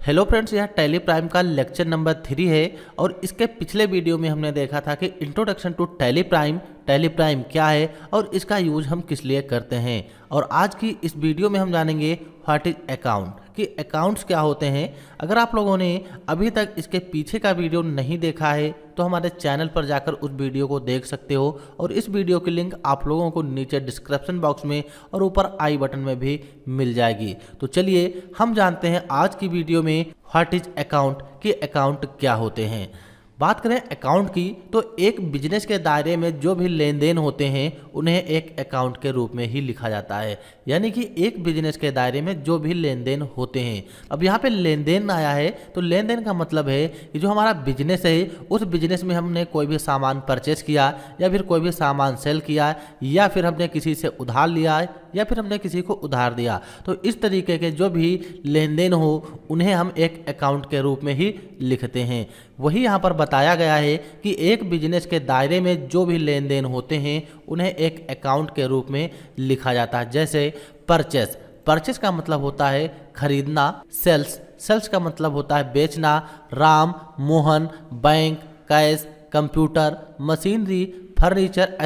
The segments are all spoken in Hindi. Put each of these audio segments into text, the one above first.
हेलो फ्रेंड्स, यह टैली प्राइम का लेक्चर नंबर 3 है और इसके पिछले वीडियो में हमने देखा था कि इंट्रोडक्शन टू टैली प्राइम क्या है और इसका यूज हम किस लिए करते हैं। और आज की इस वीडियो में हम जानेंगे व्हाट इज अकाउंट, कि अकाउंट्स क्या होते हैं। अगर आप लोगों ने अभी तक इसके पीछे का वीडियो नहीं देखा है तो हमारे चैनल पर जाकर उस वीडियो को देख सकते हो और इस वीडियो की लिंक आप लोगों को नीचे डिस्क्रिप्शन बॉक्स में और ऊपर आई बटन में भी मिल जाएगी। तो चलिए हम जानते हैं आज की वीडियो में व्हाट इज अकाउंट, कि अकाउंट क्या होते हैं। बात करें अकाउंट की तो एक बिजनेस के दायरे में जो भी लेन देन होते हैं उन्हें एक अकाउंट के रूप में ही लिखा जाता है, यानी कि एक बिजनेस के दायरे में जो भी लेन देन होते हैं। अब यहाँ पे लेन देन आया है तो लेन देन का मतलब है कि जो हमारा बिजनेस है उस बिजनेस में हमने कोई भी सामान परचेस किया या फिर कोई भी सामान सेल किया या फिर हमने किसी से उधार लिया या फिर हमने किसी को उधार दिया, तो इस तरीके के जो भी लेन देन हो उन्हें हम एक अकाउंट के रूप में ही लिखते हैं। वही यहाँ पर बताया गया है कि एक बिजनेस के दायरे में जो भी लेन देन होते हैं उन्हें एक अकाउंट के रूप में लिखा जाता है। जैसे परचेस का मतलब होता है खरीदना, सेल्स का मतलब होता है बेचना, Ram, Mohan, bank, cash, computer, machinery, furniture,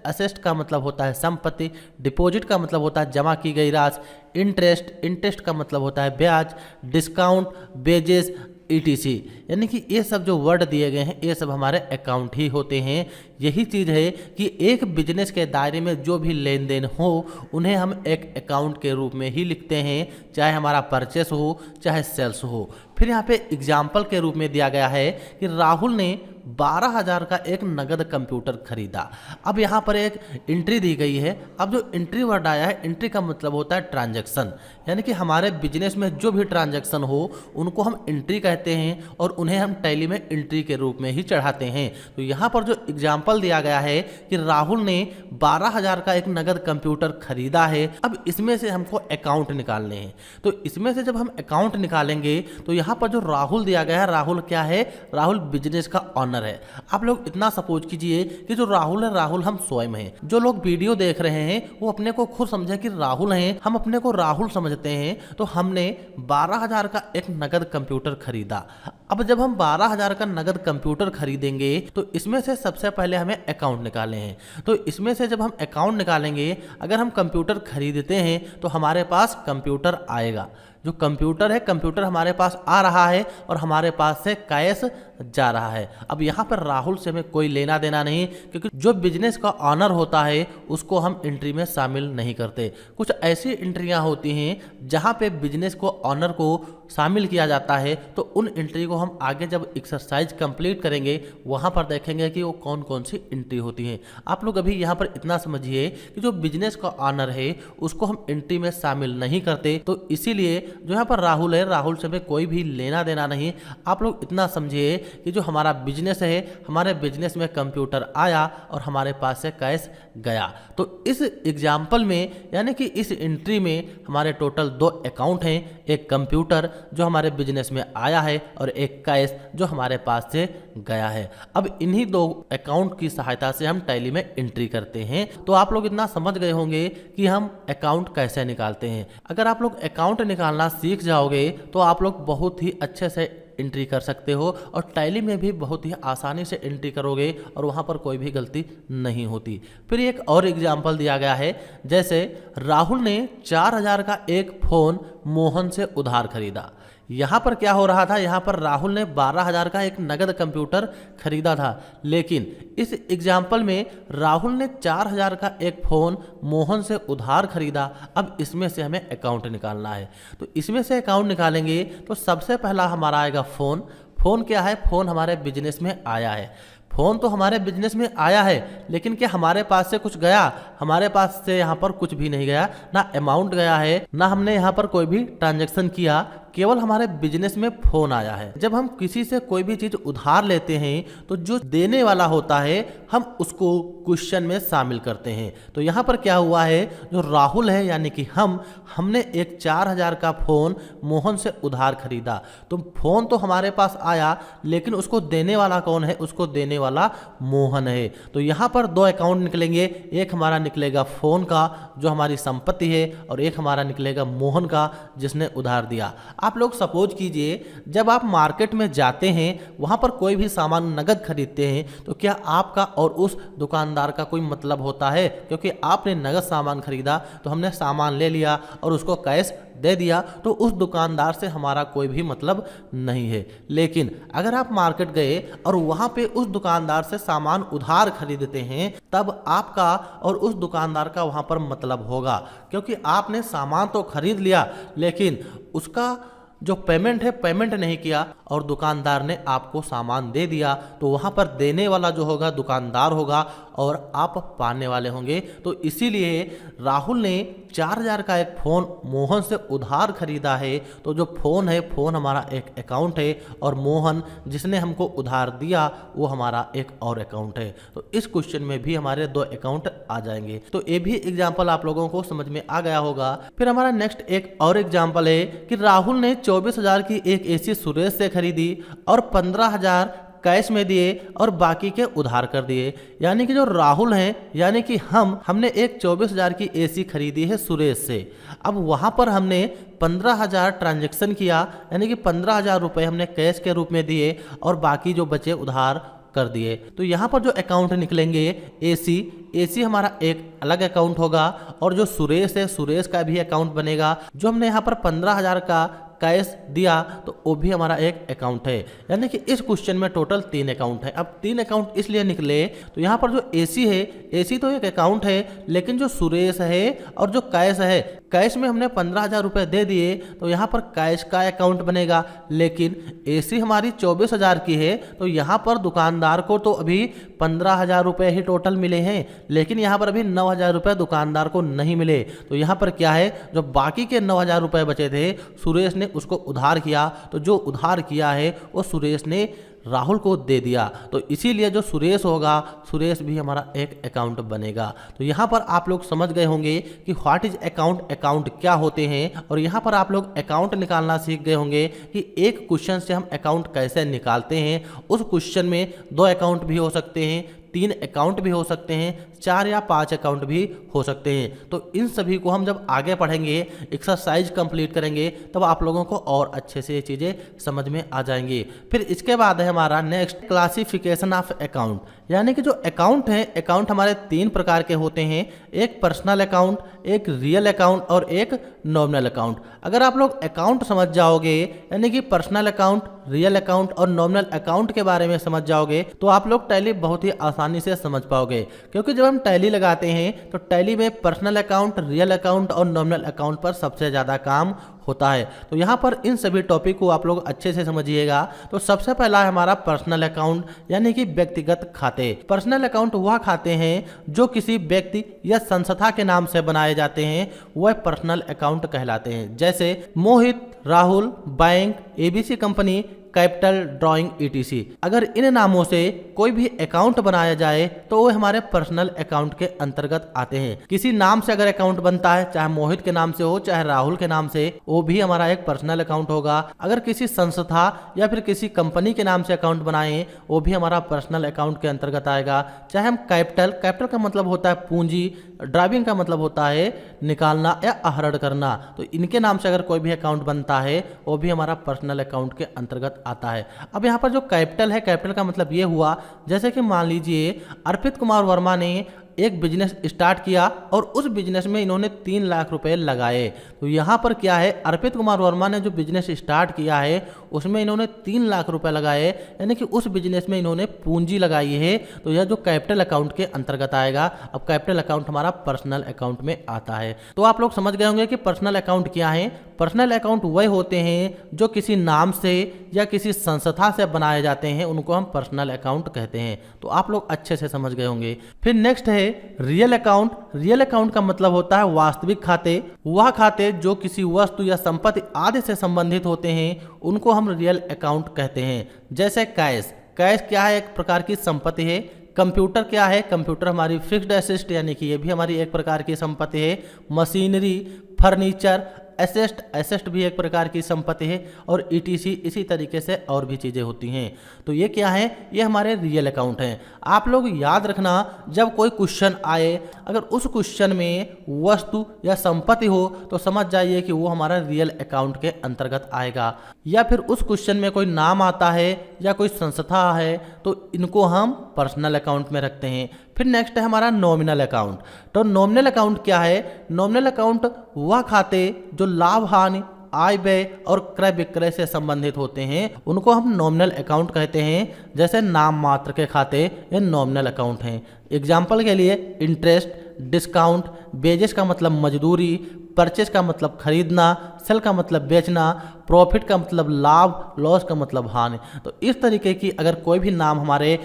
asset का मतलब होता है संपत्ति, डिपॉजिट का मतलब होता है जमा की गई राशि, इंटरेस्ट का मतलब होता है ब्याज, डिस्काउंट, वेजेस, ETC, यानी कि ये सब जो वर्ड दिए गए हैं ये सब हमारे अकाउंट ही होते हैं। यही चीज़ है कि एक बिजनेस के दायरे में जो भी लेन देन हो उन्हें हम एक अकाउंट के रूप में ही लिखते हैं, चाहे हमारा परचेस हो चाहे सेल्स हो। फिर यहाँ पे एग्जाम्पल के रूप में दिया गया है कि राहुल ने 12,000 का एक नगद कंप्यूटर खरीदा। अब यहाँ पर एक एंट्री दी गई है। अब जो एंट्री वर्ड आया है, एंट्री का मतलब होता है ट्रांजैक्शन, यानी कि हमारे बिजनेस में जो भी ट्रांजैक्शन हो उनको हम एंट्री कहते हैं और उन्हें हम टैली में एंट्री के रूप में ही चढ़ाते हैं। तो यहाँ पर जो एग्जाम्पल दिया गया है कि राहुल ने 12,000 का एक नगद कंप्यूटर खरीदा है। अब इसमें से हमको अकाउंट निकालने हैं, तो इसमें से जब हम अकाउंट निकालेंगे तो यहाँ पर जो राहुल दिया गया है, राहुल क्या है? राहुल बिजनेस का ऑनर है। आप लोग इतना सपोज कीजिए कि जो राहुल है, राहुल हम स्वयं हैं। जो लोग वीडियो देख रहे हैं वो अपने को खुद समझे कि राहुल हैं, हम अपने को राहुल समझते हैं। तो हमने 12,000 का एक नगद कंप्यूटर खरीदा। अब जब हम 12,000 का नगद कंप्यूटर खरीदेंगे तो इसमें से सबसे पहले हमें अकाउंट निकालने हैं। तो इसमें से जब हम अकाउंट निकालेंगे, अगर हम कंप्यूटर खरीदते हैं तो हमारे पास कंप्यूटर आएगा। जो कंप्यूटर है, कंप्यूटर हमारे पास आ रहा है और हमारे पास से कैश जा रहा है। अब यहाँ पर राहुल से हमें कोई लेना देना नहीं, क्योंकि जो बिजनेस का ऑनर होता है उसको हम एंट्री में शामिल नहीं करते। कुछ ऐसी एंट्रियाँ होती हैं जहाँ पे बिजनेस को ऑनर को शामिल किया जाता है, तो उन एंट्री को हम आगे जब एक्सरसाइज कंप्लीट करेंगे वहाँ पर देखेंगे कि वो कौन कौन सी एंट्री होती हैं। आप लोग अभी यहाँ पर इतना समझिए कि जो बिजनेस का ऑनर है उसको हम एंट्री में शामिल नहीं करते, तो इसीलिए जो यहाँ पर राहुल है, राहुल से हमें कोई भी लेना देना नहीं। आप लोग इतना समझिए कि जो हमारा बिजनेस है, हमारे बिजनेस में कंप्यूटर आया और हमारे पास से कैश गया। तो इस एग्जाम्पल में, यानी कि इस एंट्री में हमारे टोटल 2 अकाउंट हैं, एक कंप्यूटर जो हमारे बिजनेस में आया है और एक कैश जो हमारे पास से गया है। अब इन्हीं 2 अकाउंट की सहायता से हम टैली में एंट्री करते हैं। तो आप लोग इतना समझ गए होंगे कि हम अकाउंट कैसे निकालते हैं। अगर आप लोग अकाउंट निकालना सीख जाओगे तो आप लोग बहुत ही अच्छे से एंट्री कर सकते हो और टैली में भी बहुत ही आसानी से एंट्री करोगे और वहाँ पर कोई भी गलती नहीं होती। फिर एक और एग्जाम्पल दिया गया है, जैसे राहुल ने 4,000 का एक फ़ोन मोहन से उधार खरीदा। यहाँ पर क्या हो रहा था? यहाँ पर राहुल ने 12,000 का एक नगद कंप्यूटर खरीदा था, लेकिन इस एग्जाम्पल में राहुल ने 4,000 का एक फ़ोन मोहन से उधार खरीदा। अब इसमें से हमें अकाउंट निकालना है। तो इसमें से अकाउंट निकालेंगे तो सबसे पहला हमारा आएगा फ़ोन क्या है? फ़ोन हमारे बिजनेस में आया है। फ़ोन तो हमारे बिजनेस में आया है, लेकिन क्या हमारे पास से कुछ गया? हमारे पास से यहाँ पर कुछ भी नहीं गया, ना अमाउंट गया है, ना हमने यहाँ पर कोई भी ट्रांजैक्शन किया, केवल हमारे बिजनेस में फ़ोन आया है। जब हम किसी से कोई भी चीज़ उधार लेते हैं तो जो देने वाला होता है हम उसको क्वेश्चन में शामिल करते हैं। तो यहाँ पर क्या हुआ है, जो राहुल है यानी कि हमने एक 4,000 का फ़ोन मोहन से उधार खरीदा। तो फ़ोन तो हमारे पास आया, लेकिन उसको देने वाला कौन है? उसको देने वाला मोहन है। तो यहाँ पर 2 अकाउंट निकलेंगे, एक हमारा निकलेगा फ़ोन का जो हमारी संपत्ति है और एक हमारा निकलेगा मोहन का जिसने उधार दिया। आप लोग सपोज कीजिए जब आप मार्केट में जाते हैं, वहाँ पर कोई भी सामान नगद खरीदते हैं, तो क्या आपका और उस दुकानदार का कोई मतलब होता है? क्योंकि आपने नगद सामान खरीदा तो हमने सामान ले लिया और उसको कैश दे दिया, तो उस दुकानदार से हमारा कोई भी मतलब नहीं है। लेकिन अगर आप मार्केट गए और वहाँ पे उस दुकानदार से सामान उधार खरीदते हैं, तब आपका और उस दुकानदार का वहाँ पर मतलब होगा, क्योंकि आपने सामान तो खरीद लिया लेकिन उसका जो पेमेंट है पेमेंट नहीं किया और दुकानदार ने आपको सामान दे दिया, तो वहाँ पर देने वाला जो होगा दुकानदार होगा और आप पाने वाले होंगे। तो इसीलिए राहुल ने 4000 का एक फ़ोन मोहन से उधार खरीदा है। तो जो फ़ोन है, फ़ोन हमारा एक अकाउंट है और मोहन जिसने हमको उधार दिया वो हमारा एक और अकाउंट है। तो इस क्वेश्चन में भी हमारे 2 अकाउंट आ जाएंगे। तो ये भी एग्जाम्पल आप लोगों को समझ में आ गया होगा। फिर हमारा नेक्स्ट एक और एग्जाम्पल है कि राहुल ने 24,000 की एक एसी सुरेश से खरीदी और 15,000 कैश में दिए और बाकी के उधार कर दिए। यानी कि जो राहुल हैं, यानी कि हमने एक 24,000 की एसी खरीदी है सुरेश से। अब वहाँ पर हमने 15,000 ट्रांजैक्शन किया, यानी कि 15,000 रुपये हमने कैश के रूप में दिए और बाकी जो बचे उधार कर दिए। तो यहाँ पर जो अकाउंट निकलेंगे एसी हमारा एक अलग अकाउंट होगा और जो सुरेश है, सुरेश का भी अकाउंट बनेगा। जो हमने यहाँ पर 15,000 का कैश दिया तो वो भी हमारा एक अकाउंट है। यानी कि इस क्वेश्चन में टोटल 3 अकाउंट है। अब 3 अकाउंट इसलिए निकले, तो यहाँ पर जो एसी है, एसी तो एक अकाउंट है, लेकिन जो सुरेश है और जो कैश है, कैश में हमने 15,000 रुपये दे दिए तो यहाँ पर कैश का अकाउंट बनेगा। लेकिन एसी हमारी 24,000 की है, तो यहाँ पर दुकानदार को तो अभी 15,000 रुपये ही टोटल मिले हैं, लेकिन यहाँ पर अभी 9,000 रुपये दुकानदार को नहीं मिले। तो यहाँ पर क्या है, जो बाकी के 9,000 रुपये बचे थे, सुरेश ने उसको उधार किया। तो जो उधार किया है वो सुरेश ने राहुल को दे दिया। तो इसीलिए जो सुरेश होगा, सुरेश भी हमारा एक अकाउंट बनेगा। तो यहाँ पर आप लोग समझ गए होंगे कि व्हाट इज अकाउंट, अकाउंट क्या होते हैं। और यहाँ पर आप लोग अकाउंट निकालना सीख गए होंगे कि एक क्वेश्चन से हम अकाउंट कैसे निकालते हैं। उस क्वेश्चन में 2 अकाउंट भी हो सकते हैं, 3 अकाउंट भी हो सकते हैं, 4 या 5 अकाउंट भी हो सकते हैं। तो इन सभी को हम जब आगे पढ़ेंगे, एक्सरसाइज कंप्लीट करेंगे, तब आप लोगों को और अच्छे से ये चीज़ें समझ में आ जाएंगी। फिर इसके बाद है हमारा नेक्स्ट क्लासिफिकेशन ऑफ अकाउंट। यानी कि जो अकाउंट है, अकाउंट हमारे 3 प्रकार के होते हैं, एक पर्सनल अकाउंट, एक रियल अकाउंट और एक नॉमिनल अकाउंट। अगर आप लोग अकाउंट समझ जाओगे, यानी कि पर्सनल अकाउंट, रियल अकाउंट और नॉमिनल अकाउंट के बारे में समझ जाओगे, तो आप लोग टैली बहुत ही आसानी से समझ पाओगे। क्योंकि जब हम टैली लगाते हैं तो टैली में पर्सनल अकाउंट, रियल अकाउंट और नॉमिनल अकाउंट पर सबसे ज़्यादा काम होता है। तो यहाँ पर इन सभी टॉपिक को आप लोग अच्छे से समझिएगा। तो सबसे पहला है हमारा पर्सनल अकाउंट, यानी कि व्यक्तिगत खाते। पर्सनल अकाउंट वह खाते हैं जो किसी व्यक्ति या संस्था के नाम से बनाए जाते हैं, वह पर्सनल अकाउंट कहलाते हैं। जैसे Mohit, Rahul, bank, ABC company, capital, drawing, ETC। अगर इन नामों से कोई भी अकाउंट बनाया जाए तो वो हमारे पर्सनल अकाउंट के अंतर्गत आते हैं। किसी नाम से अगर अकाउंट बनता है, चाहे मोहित के नाम से हो चाहे राहुल के नाम से, वो भी हमारा एक पर्सनल अकाउंट होगा। अगर किसी संस्था या फिर किसी कंपनी के नाम से अकाउंट बनाए, वो भी हमारा पर्सनल अकाउंट के अंतर्गत आएगा। चाहे हम कैपिटल का मतलब होता है पूंजी, ड्राइविंग का मतलब होता है निकालना या आहरण करना, तो इनके नाम से अगर कोई भी अकाउंट बनता है वो भी हमारा पर्सनल अकाउंट के अंतर्गत आता है। अब यहाँ पर जो कैपिटल है, कैपिटल का मतलब ये हुआ, जैसे कि मान लीजिए अर्पित कुमार वर्मा ने एक बिजनेस स्टार्ट किया और उस बिजनेस में इन्होंने 3 लाख रुपए लगाए। तो यहाँ पर क्या है, अर्पित कुमार वर्मा ने जो बिजनेस स्टार्ट किया है उसमें इन्होंने 3 लाख रुपए लगाए, यानी कि उस बिजनेस में इन्होंने पूंजी लगाई है। तो यह जो कैपिटल अकाउंट के अंतर्गत आएगा। अब कैपिटल अकाउंट हमारा पर्सनल अकाउंट में आता है। तो आप लोग समझ गए होंगे कि पर्सनल अकाउंट क्या है। पर्सनल अकाउंट वह होते हैं जो किसी नाम से या किसी संस्था से बनाए जाते हैं, उनको हम पर्सनल अकाउंट कहते हैं। तो आप लोग अच्छे से समझ गए होंगे। फिर नेक्स्ट है रियल अकाउंट। रियल अकाउंट का मतलब होता है वास्तविक खाते। वह खाते जो किसी वस्तु या संपत्ति आदि से संबंधित होते हैं, उनको हम रियल अकाउंट कहते हैं। जैसे कैश, कैश क्या है, एक प्रकार की संपत्ति है। कंप्यूटर क्या है, कंप्यूटर हमारी फिक्स्ड एसेट, यानी कि ये भी हमारी एक प्रकार की संपत्ति है। मशीनरी, फर्नीचर एसेस्ट भी एक प्रकार की संपत्ति है और ईटीसी इसी तरीके से और भी चीज़ें होती हैं। तो ये क्या है, ये हमारे रियल अकाउंट हैं। आप लोग याद रखना, जब कोई क्वेश्चन आए, अगर उस क्वेश्चन में वस्तु या संपत्ति हो तो समझ जाइए कि वो हमारा रियल अकाउंट के अंतर्गत आएगा। या फिर उस क्वेश्चन में कोई नाम आता है या कोई संस्था है तो इनको हम पर्सनल अकाउंट में रखते हैं। फिर नेक्स्ट है हमारा नॉमिनल अकाउंट। तो नॉमिनल अकाउंट क्या है? नॉमिनल अकाउंट वह खाते जो लाभ हानि, आय व्यय और क्रय विक्रय से संबंधित होते हैं, उनको हम नॉमिनल अकाउंट कहते हैं। जैसे नाम मात्र के खाते ये नॉमिनल अकाउंट हैं। एग्जाम्पल के लिए इंटरेस्ट, डिस्काउंट, वेजेस का मतलब मजदूरी, परचेज का मतलब खरीदना, सेल का मतलब बेचना, प्रॉफिट का मतलब लाभ, लॉस का मतलब हानि। तो इस तरीके की अगर कोई भी नाम हमारे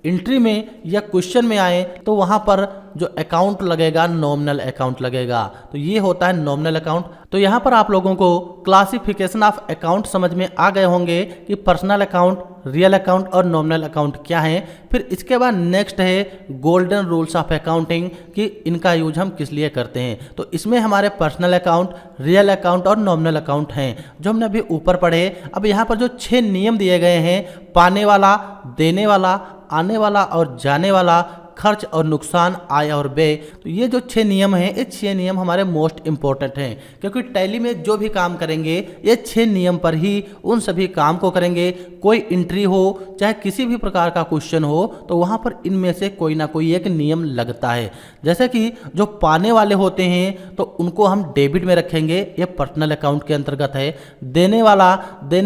एंट्री में या क्वेश्चन में आए तो वहाँ पर जो अकाउंट लगेगा नॉमिनल अकाउंट लगेगा। तो ये होता है नॉमिनल अकाउंट। तो यहाँ पर आप लोगों को क्लासिफिकेशन ऑफ अकाउंट समझ में आ गए होंगे कि पर्सनल अकाउंट, रियल अकाउंट और नॉमिनल अकाउंट क्या है। फिर इसके बाद नेक्स्ट है गोल्डन रूल्स ऑफ अकाउंटिंग, कि इनका यूज हम किस लिए करते हैं। तो इसमें हमारे पर्सनल अकाउंट, रियल अकाउंट और नॉमिनल अकाउंट हैं जो हमने अभी ऊपर पढ़े। अब यहाँ पर जो 6 नियम दिए गए हैं, पाने वाला, देने वाला, आने वाला और जाने वाला, खर्च और नुकसान, आय और व्यय, तो ये जो 6 नियम हैं, ये 6 नियम हमारे मोस्ट इंपॉर्टेंट हैं। क्योंकि टैली में जो भी काम करेंगे ये 6 नियम पर ही उन सभी काम को करेंगे। कोई एंट्री हो, चाहे किसी भी प्रकार का क्वेश्चन हो, तो वहाँ पर इनमें से कोई ना कोई एक नियम लगता है। जैसे कि जो पाने वाले होते हैं तो उनको हम डेबिट में रखेंगे, ये पर्सनल अकाउंट के अंतर्गत है। देने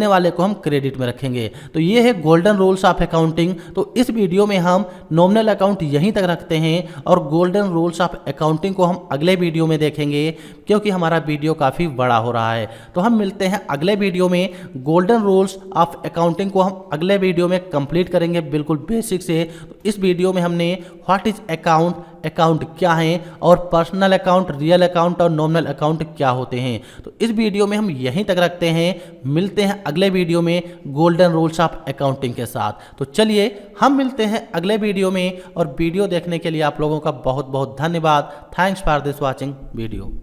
वाले को हम क्रेडिट में रखेंगे। तो ये है गोल्डन रूल्स ऑफ अकाउंटिंग। तो इस वीडियो में हम नॉमिनल अकाउंट यहीं तक रखते हैं और गोल्डन रूल्स ऑफ अकाउंटिंग को हम अगले वीडियो में देखेंगे, क्योंकि हमारा वीडियो काफ़ी बड़ा हो रहा है। तो हम मिलते हैं अगले वीडियो में। गोल्डन रूल्स ऑफ अकाउंटिंग को हम अगले वीडियो में कंप्लीट करेंगे बिल्कुल बेसिक से। तो इस वीडियो में हमने व्हाट इज अकाउंट, अकाउंट क्या है और पर्सनल अकाउंट, रियल अकाउंट और नॉमिनल अकाउंट क्या होते हैं, तो इस वीडियो में हम यहीं तक रखते हैं। मिलते हैं अगले वीडियो में गोल्डन रूल्स ऑफ अकाउंटिंग के साथ। तो चलिए हम मिलते हैं अगले वीडियो में। और वीडियो देखने के लिए आप लोगों का बहुत बहुत धन्यवाद। Thanks for this watching video.